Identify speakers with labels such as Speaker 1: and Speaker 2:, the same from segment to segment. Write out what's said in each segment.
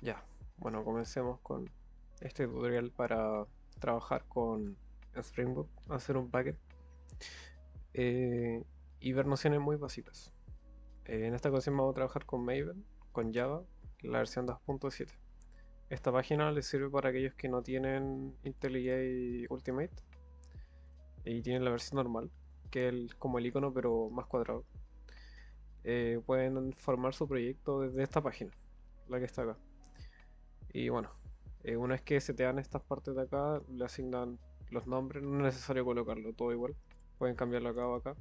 Speaker 1: Ya, bueno, comencemos con este tutorial para trabajar con Spring Boot, hacer un packet eh, y ver nociones muy básicas. En esta ocasión vamos a trabajar con Maven, con Java, la versión 2.7. Esta página les sirve para aquellos que no tienen IntelliJ Ultimate y tienen la versión normal, que es como el icono pero más cuadrado. Pueden formar su proyecto desde esta página, la que está acá. Y bueno, una vez que se te dan estas partes de acá, le asignan los nombres, no es necesario colocarlo todo igual, pueden cambiarlo acá o acá.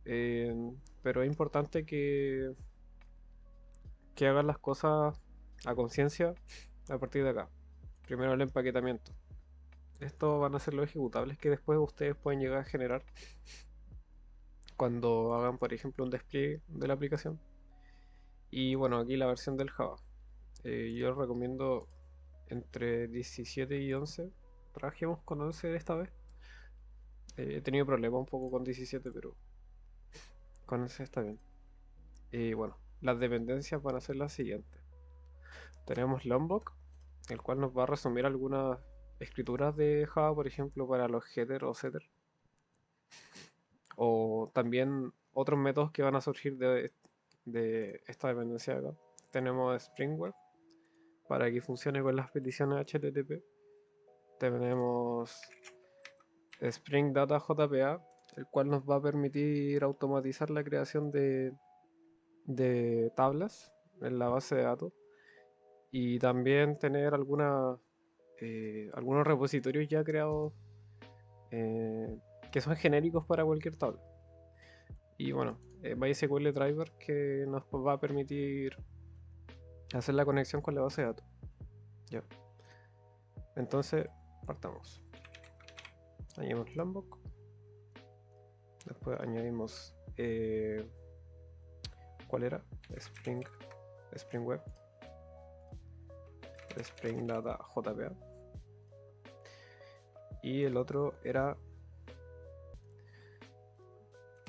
Speaker 1: Eh, pero es importante que hagan las cosas a conciencia a partir de acá. Primero el empaquetamiento. Estos van a ser los ejecutables que después ustedes pueden llegar a generar cuando hagan, por ejemplo, un despliegue de la aplicación. Y bueno, aquí la versión del Java. Yo recomiendo entre 17 y 11. Trabajemos con 11 esta vez. He tenido problemas un poco con 17, pero con 11 está bien. Y bueno, las dependencias van a ser las siguientes. Tenemos Lombok, el cual nos va a resumir algunas escrituras de Java, por ejemplo, para los header o setter. O también otros métodos que van a surgir de esta dependencia de acá. Tenemos Spring Web para que funcione con las peticiones HTTP. Tenemos Spring Data JPA, el cual nos va a permitir automatizar la creación de tablas en la base de datos y también tener algunos repositorios ya creados que son genéricos para cualquier tabla. Y bueno, MySQL Driver que nos va a permitir hacer la conexión con la base de datos. Ya. Entonces, partamos. Añadimos Lombok, después añadimos ¿cuál era? Spring Web, Spring Data JPA y el otro era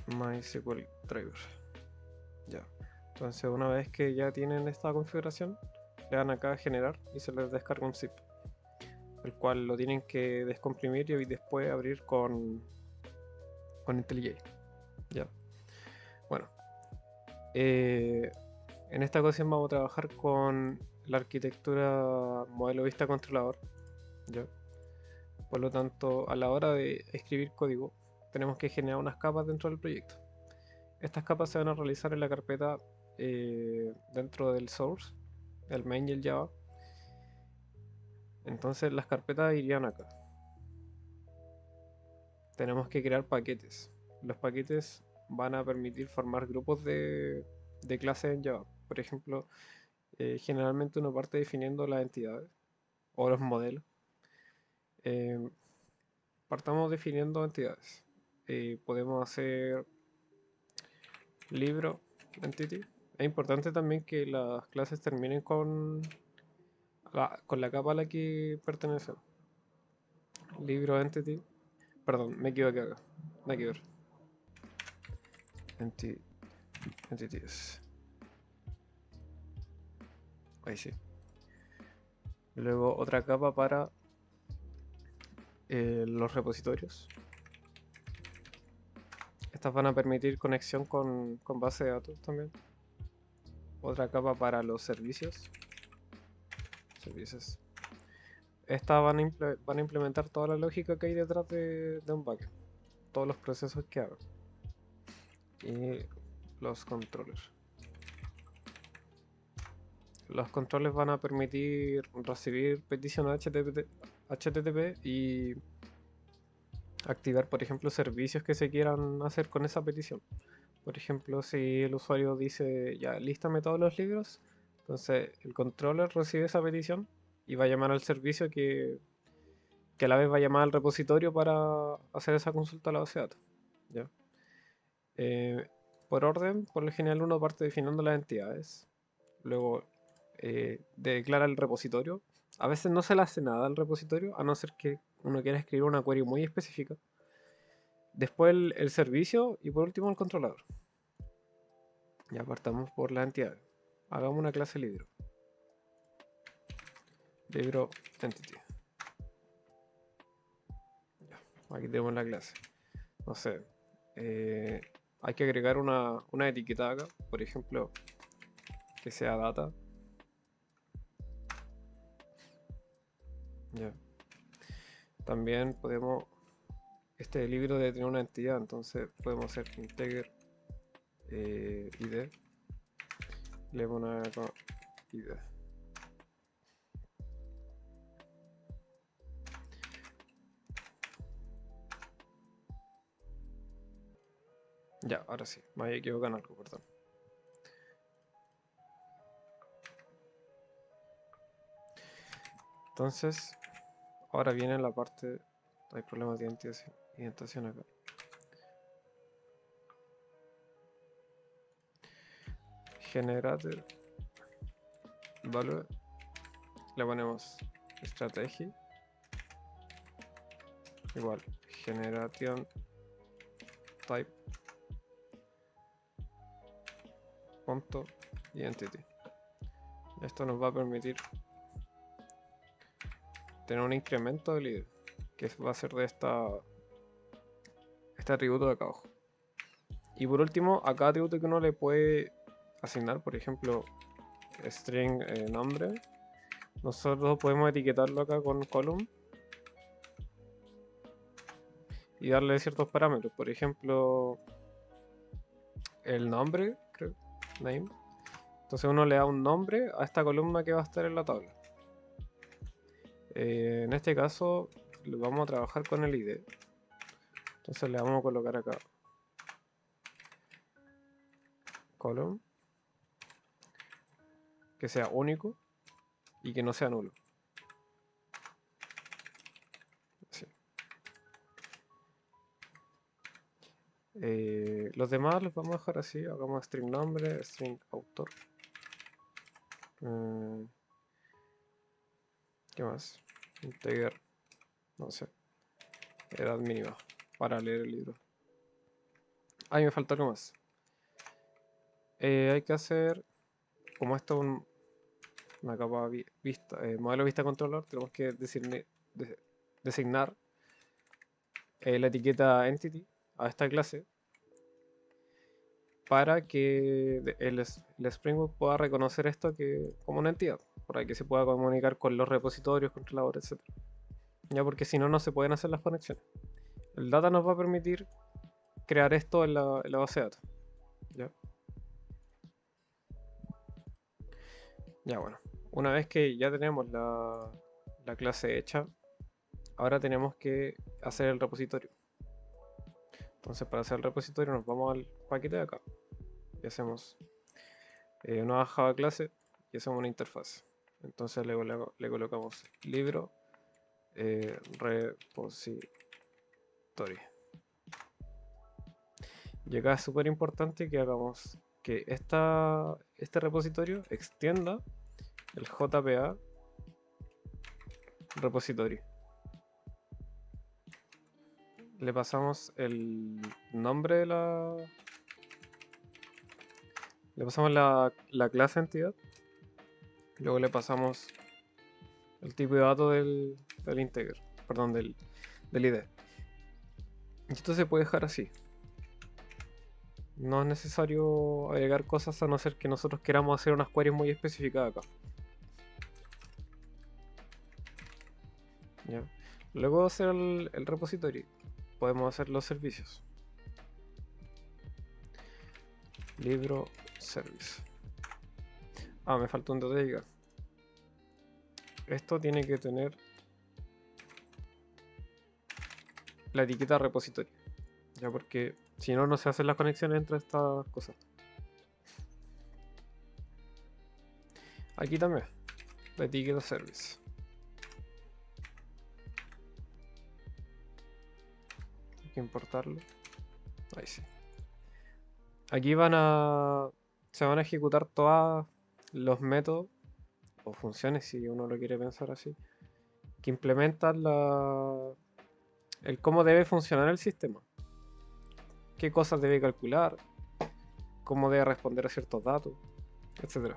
Speaker 1: MySQL Driver. Ya. Entonces, una vez que ya tienen esta configuración, le dan acá a generar y se les descarga un zip, el cual lo tienen que descomprimir y después abrir con IntelliJ. Ya. Bueno, eh, en esta ocasión vamos a trabajar con la arquitectura modelo vista controlador. ¿Ya? Por lo tanto, a la hora de escribir código, tenemos que generar unas capas dentro del proyecto. Estas capas se van a realizar en la carpeta dentro del source, el main y el Java. Entonces las carpetas irían acá. Tenemos que crear paquetes. Los paquetes van a permitir formar grupos de clases en Java. Por ejemplo, generalmente uno parte definiendo las entidades o los modelos. Eh, Partamos definiendo entidades. Podemos hacer libro, entity. Es importante también que las clases terminen con la capa a la que pertenecen. Libro, entity. Perdón, me equivoqué acá. Nada que ver. Enti- entities. Ahí sí. Luego otra capa para los repositorios. Estas van a permitir conexión con base de datos también. Otra capa para los servicios. Servicios. Estas van a implementar toda la lógica que hay detrás de un backend. Todos los procesos que hagan. Y los controllers. Los controles van a permitir recibir peticiones HTTP y activar, por ejemplo, servicios que se quieran hacer con esa petición. Por ejemplo, si el usuario dice, ya, lístame todos los libros, entonces el controller recibe esa petición y va a llamar al servicio que a la vez va a llamar al repositorio para hacer esa consulta a la base de datos. ¿Ya? Eh, por orden, por lo general uno parte definiendo las entidades, luego declara el repositorio. A veces no se le hace nada al repositorio, a no ser que uno quiera escribir una query muy específica. Después el servicio y por último el controlador. Ya partamos por las entidades. Hagamos una clase libro. libro entity. Ya, aquí tenemos la clase. No sé, hay que agregar una etiqueta acá, por ejemplo, que sea data. Ya. También podemos, este libro debe tener una entidad, entonces podemos hacer integer id, le ponemos acá id. Ya, ahora sí, me había equivocado en algo, perdón. Entonces, ahora viene la parte, hay problemas de indentación acá. Generated value, le ponemos strategy, igual, generation type, punto, identity. Esto nos va a permitir tener un incremento del id, que va a ser de este atributo de acá abajo. Y por último, a cada atributo que uno le puede asignar, por ejemplo, string nombre, nosotros podemos etiquetarlo acá con column y darle ciertos parámetros. Por ejemplo, el nombre, creo, name. Entonces uno le da un nombre a esta columna que va a estar en la tabla. En este caso, vamos a trabajar con el id. Entonces le vamos a colocar acá column, que sea único y que no sea nulo. Así. Los demás los vamos a dejar así. Hagamos string nombre, string autor. ¿Qué más? Integer, no sé, edad mínima para leer el libro. Ahí me falta algo más. Hay que hacer, como esto es una capa vista, modelo vista controlador, tenemos que designar la etiqueta entity a esta clase para que el Spring Boot pueda reconocer esto como una entidad, para que se pueda comunicar con los repositorios, controladores, etc. Ya, porque si no, no se pueden hacer las conexiones. El data nos va a permitir crear esto en la base de datos. ¿Ya? Ya, bueno, una vez que ya tenemos la clase hecha, ahora tenemos que hacer el repositorio. Entonces, para hacer el repositorio nos vamos al paquete de acá y hacemos una Java clase y hacemos una interfaz. Entonces le colocamos libro repository. Y acá es súper importante que hagamos que este repositorio extienda el JPA repository. Le pasamos el nombre de le pasamos la clase entidad, luego le pasamos el tipo de datos del integer, perdón, del id. Y esto se puede dejar así. No es necesario agregar cosas a no ser que nosotros queramos hacer unas queries muy específicas acá. ¿Ya? Luego de hacer el repository, podemos hacer los servicios. Libro service. Ah, me falta un detalle acá. Esto tiene que tener la etiqueta repository. Ya, porque si no, no se hacen las conexiones entre estas cosas. Aquí también, la etiqueta service. Hay que importarlo. Ahí sí. Aquí se van a ejecutar todos los métodos o funciones, si uno lo quiere pensar así, que implementan el cómo debe funcionar el sistema. Qué cosas debe calcular, cómo debe responder a ciertos datos, etc.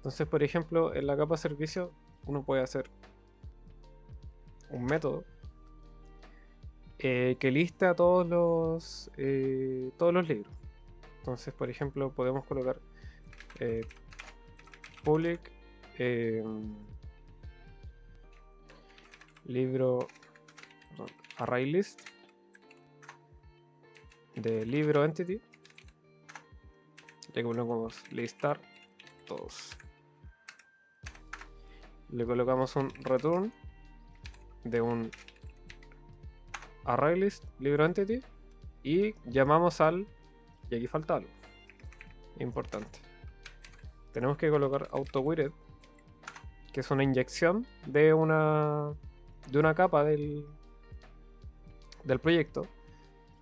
Speaker 1: Entonces, por ejemplo, en la capa servicio uno puede hacer un método que lista todos los libros. Entonces, por ejemplo, podemos colocar public libro array list de libro entity. Le colocamos listar todos. Le colocamos un return de un array list libro entity y llamamos al, y aquí falta algo importante, tenemos que colocar auto-weighted, que es una inyección de una capa del proyecto.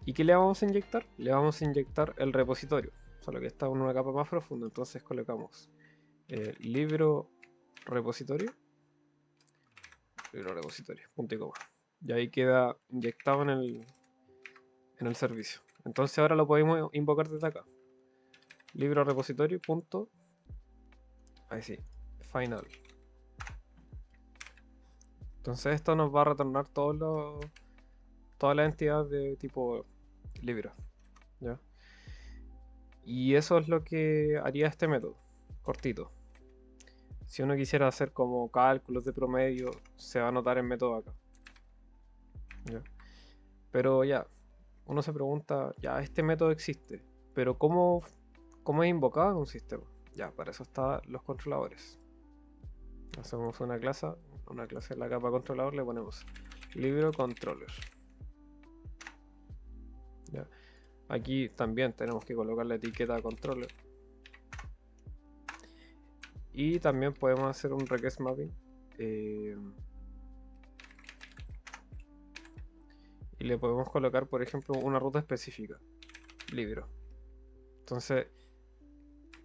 Speaker 1: ¿Y qué le vamos a inyectar? Le vamos a inyectar el repositorio, solo que está en una capa más profunda. Entonces colocamos libro repositorio, punto y coma, y ahí queda inyectado en el servicio. Entonces ahora lo podemos invocar desde acá, libro repositorio punto, ahí sí, final. Entonces esto nos va a retornar todas las entidades de tipo libro, ¿ya? Y eso es lo que haría este método, cortito. Si uno quisiera hacer como cálculos de promedio, se va a anotar en método acá, ¿ya? Pero ya, uno se pregunta, ya, este método existe, pero ¿cómo es invocado en un sistema? Ya, para eso están los controladores. Hacemos una clase en la capa controlador, le ponemos libro controller. ¿Ya? Aquí también tenemos que colocar la etiqueta controller. Y también podemos hacer un request mapping. Y le podemos colocar, por ejemplo, una ruta específica, libro. Entonces,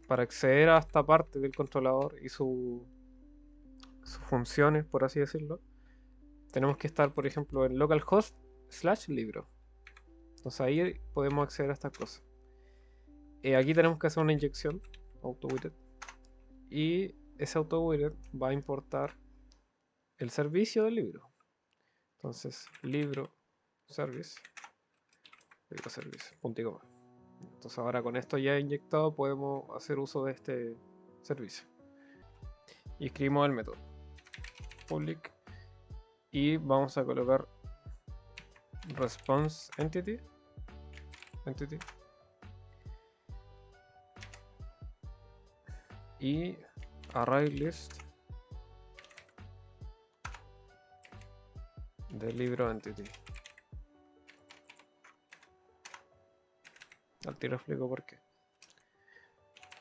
Speaker 1: para acceder a esta parte del controlador y sus funciones, por así decirlo, tenemos que estar, por ejemplo, en localhost / libro. Entonces ahí podemos acceder a estas cosas. Aquí tenemos que hacer una inyección auto-weighted, y ese auto-weighted va a importar el servicio del libro. Entonces, libro service, punto y coma. Entonces ahora con esto ya inyectado podemos hacer uso de este servicio. Y escribimos el método public y vamos a colocar response entity y array list de libro entity. Al tiro explico por qué.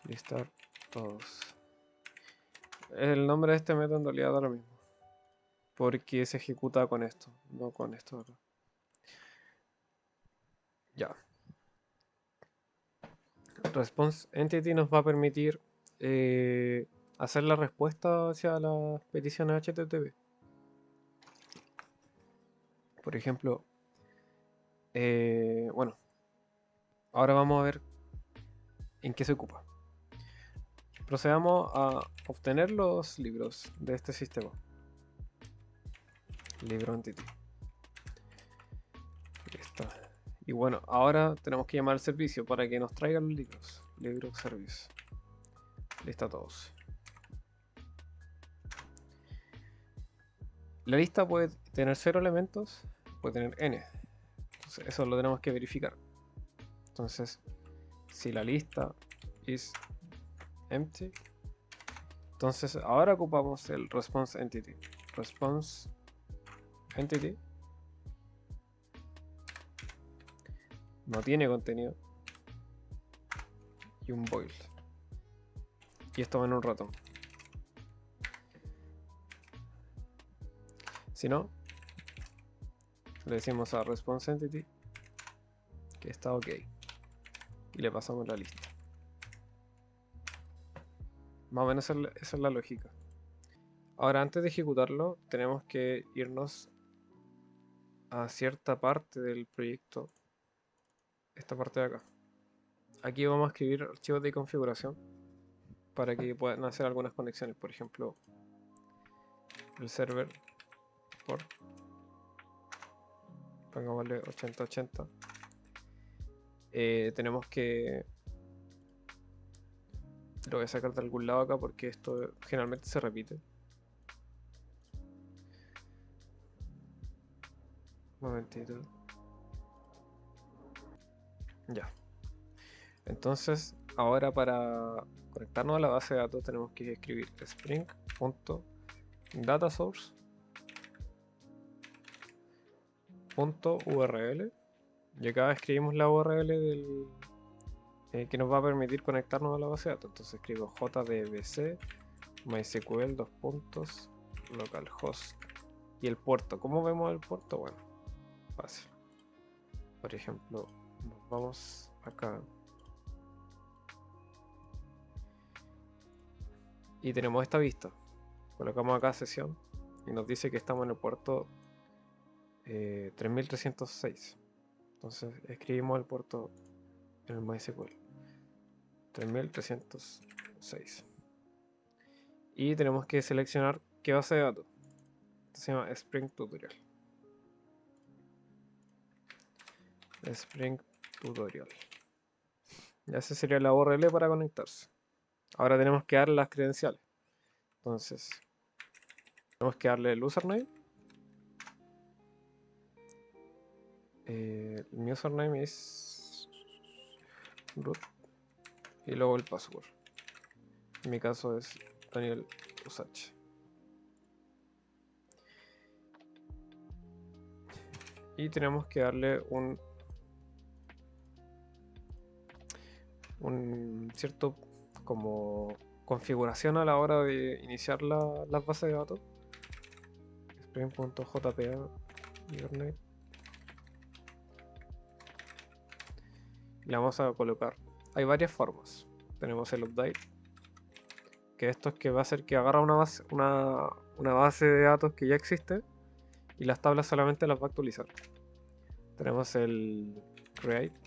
Speaker 1: Listar todos. El nombre de este método en realidad da lo mismo, porque se ejecuta con esto, no con esto acá. Ya. Response entity nos va a permitir hacer la respuesta hacia las peticiones HTTP. Por ejemplo, bueno, ahora vamos a ver en qué se ocupa. Procedamos a obtener los libros de este sistema. Libro entity. Ahí está. Y bueno, ahora tenemos que llamar al servicio para que nos traiga los libros. Libro service. Lista todos. La lista puede tener 0 elementos, puede tener n. Entonces eso lo tenemos que verificar. Entonces, si la lista is empty, entonces ahora ocupamos el response entity. Response entity no tiene contenido y un void. Y esto va en un ratón. Si no, le decimos a response entity que está ok y le pasamos la lista. Más o menos esa es la lógica. Ahora, antes de ejecutarlo, tenemos que irnos a cierta parte del proyecto, esta parte de acá. Aquí vamos a escribir archivos de configuración para que puedan hacer algunas conexiones. Por ejemplo, el server port, pongámosle 8080. Tenemos que, lo voy a sacar de algún lado acá porque esto generalmente se repite. Un momentito. Ya. Entonces, ahora para conectarnos a la base de datos tenemos que escribir spring.datasource.url y acá escribimos la URL que nos va a permitir conectarnos a la base de datos. Entonces escribo jdbc mysql localhost y el puerto. ¿Cómo vemos el puerto? Bueno, fácil. Por ejemplo, nos vamos acá y tenemos esta vista. Colocamos acá sesión y nos dice que estamos en el puerto 3306. Entonces escribimos el puerto en el MySQL 3306 y tenemos que seleccionar qué base de datos. Esto se llama Spring Tutorial. Spring Tutorial. Y esa sería la URL para conectarse. Ahora tenemos que darle las credenciales. Entonces, tenemos que darle el username. Mi username es root y luego el password. En mi caso es Daniel Usach. Y tenemos que darle un cierto como configuración a la hora de iniciar las bases de datos. Spring.jpa username. Le vamos a colocar. Hay varias formas. Tenemos el update, que esto es que va a hacer que agarra una base de datos que ya existe y las tablas solamente las va a actualizar. Tenemos el create,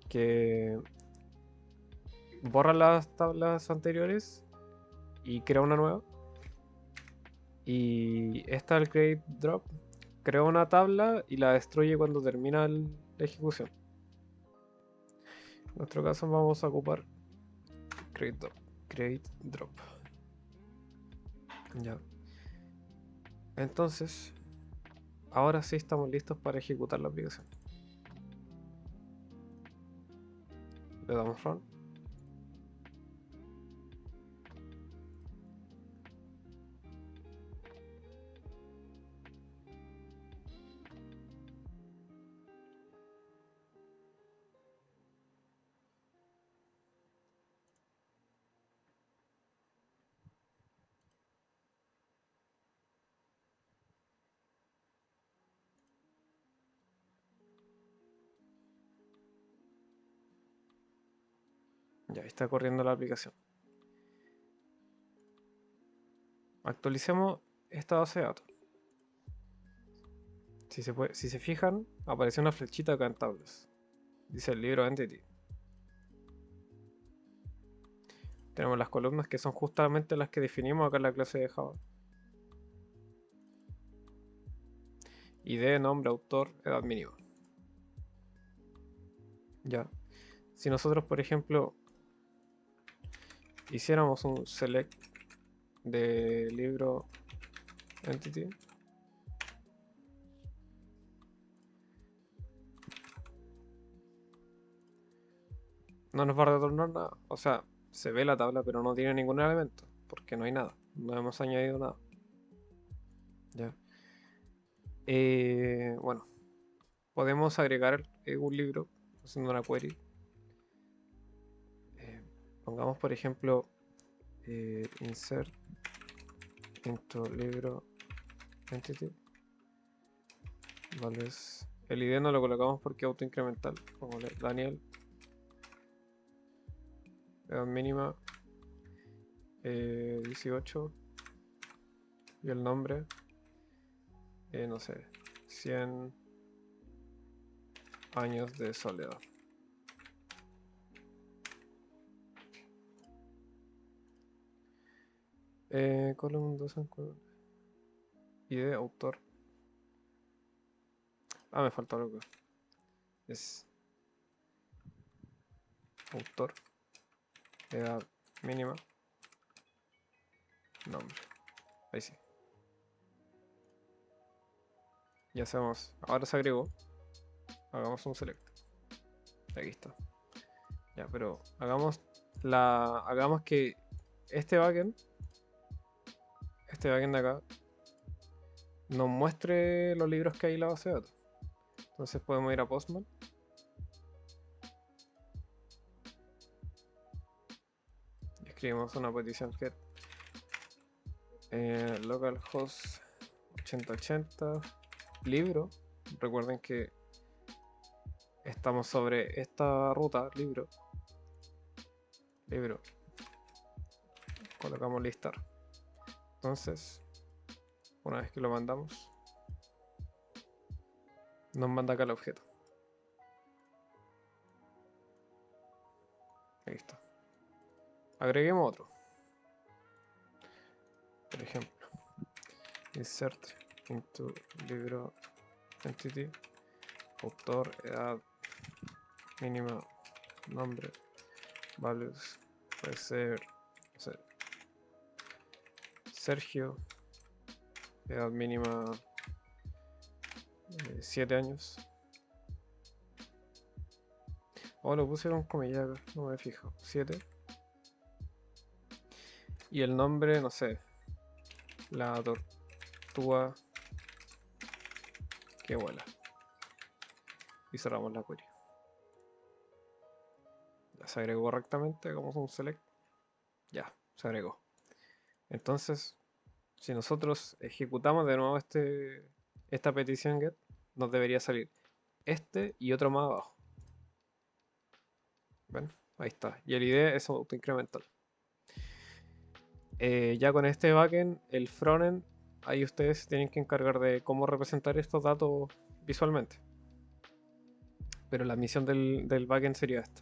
Speaker 1: que borra las tablas anteriores y crea una nueva. Y esta, el create drop, crea una tabla y la destruye cuando termina la ejecución. En nuestro caso vamos a ocupar create drop. Ya. Entonces, ahora sí estamos listos para ejecutar la aplicación. Le damos run. Ya está corriendo la aplicación. Actualicemos esta base de datos. Si se fijan, aparece una flechita acá en tablas. Dice el libro Entity. Tenemos las columnas que son justamente las que definimos acá en la clase de Java. ID, nombre, autor, edad mínima. Ya. Si nosotros, por ejemplo, hiciéramos un select de libro Entity, no nos va a retornar nada. O sea, se ve la tabla, pero no tiene ningún elemento, porque no hay nada. No hemos añadido nada. Ya. Bueno, podemos agregar un libro haciendo una query. Pongamos, por ejemplo, insert into libro entity. Vale, el ID no lo colocamos porque es autoincremental. Pongámosle Daniel. Edad mínima 18. Y el nombre, no sé, 100 años de soledad. Column 2 ID, autor. Ah, me falta algo. Es autor, edad mínima, nombre. Ahí sí. Ya sabemos. Ahora se agregó. Hagamos un select. Aquí está. Ya, pero hagamos que este backend de acá nos muestre los libros que hay en la base de datos. Entonces podemos ir a Postman. Y escribimos una petición get localhost 8080 libro. Recuerden que estamos sobre esta ruta, libro. Colocamos listar. Entonces, una vez que lo mandamos, nos manda acá el objeto. Ahí está. Agreguemos otro. Por ejemplo, insert into libro entity, autor, edad mínima, nombre, values, puede ser, no sé, Sergio, edad mínima 7 años. Oh, lo puse con comillas, no me fijo. 7. Y el nombre, no sé. La tortuga que vuela. Y cerramos la query. Ya se agregó correctamente, hagamos un select. Ya, se agregó. Entonces, si nosotros ejecutamos de nuevo esta petición get, nos debería salir este y otro más abajo. ¿Ven? Ahí está. Y el ID es autoincremental. Ya con este backend, el frontend, ahí ustedes tienen que encargar de cómo representar estos datos visualmente. Pero la misión del backend sería esta.